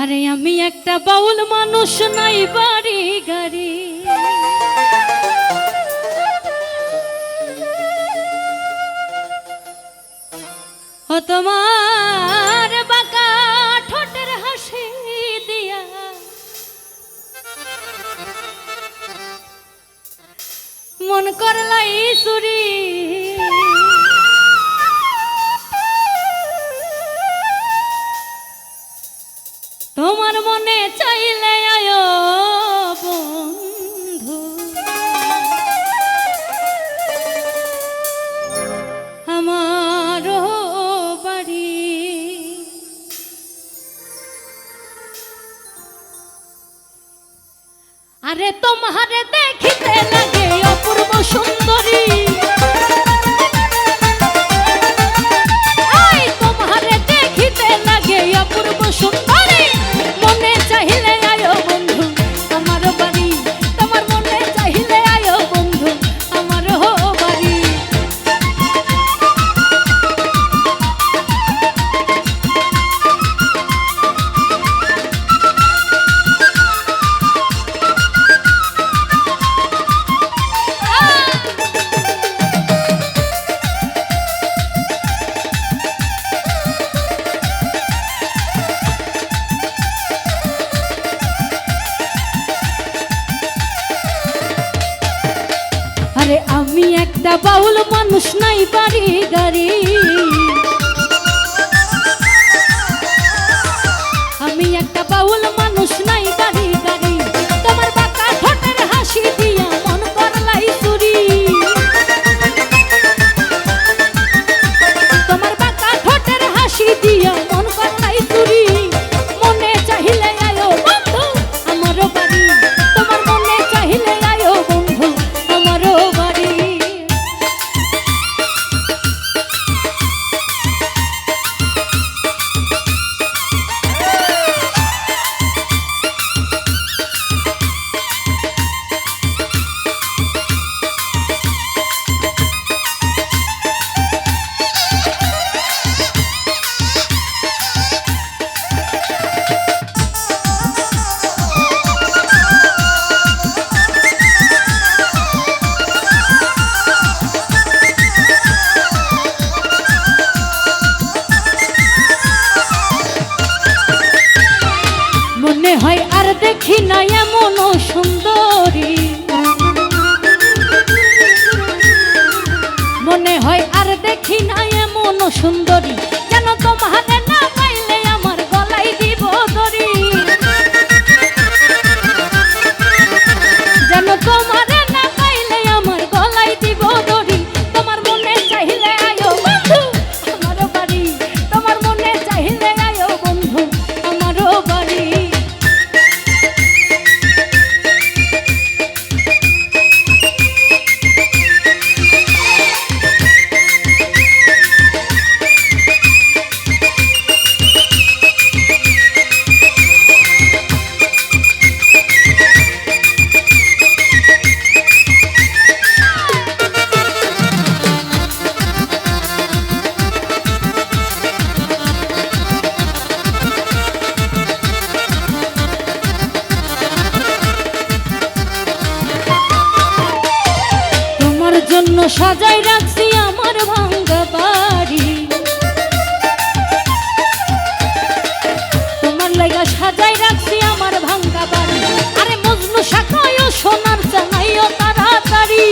আরে আমি একটা বাউল মানুষ, নাই বাড়ি গাড়ি, ও তোমার বাঁকা ঠোঁটের হাসি দিয়া মন করলাই চুরি। তোমার মনে চাইলে আয়ো বন্ধু, আমার বাড়ি। আরে তোমারে দেখিতে লাগে অপূর্ব সুন্দরী, তোমারে দেখিতে লাগে অপূর্ব সুন্দরী। মনে চাইলে আয়ো বন্ধু আমার বাড়ি, তোমার মনে চাইলে আয়ো বন্ধু আমার বাড়ি। আরে আমি একটা বাউল মানুষ, নাই বাড়ি গাড়ি, আমি একটা বাউল মানুষ, নাই বাড়ি গাড়ি। তোমার বাঁকা ঠোঁটের হাসি দিয়া মন করলাই চুরি, তোমার বাঁকা ঠোঁটের হাসি দিয়া মন করলাই চুরি। মনে চাইলে আয়ো বন্ধু আমার বাড়ি, তোমার মনে চাইলে আয়ো বন্ধু আমার বাড়ি। মনে হয় আর দেখি না এমন সুন্দরী, মনে হয় আর দেখি না এমন সুন্দরী। যেন তোমারে না পাইলে আমার গলায় দিব দড়ি, যেন তোমারে না পাইলে আমার গলায় দিব দড়ি। তোমার মনে চাইলে আয়ো বন্ধু আমার বাড়ি, তোমার মনে চাইলে আয়ো বন্ধু আমার বাড়ি। জন্য সাজাই রাখছি আমার ভাঙ্গা বাড়ি, তোমার লাগা সাজাই রাখছি আমার ভাঙ্গা বাড়ি। আরে মজনু শাখায়ও সোনার চানাইও তাড়াতাড়ি।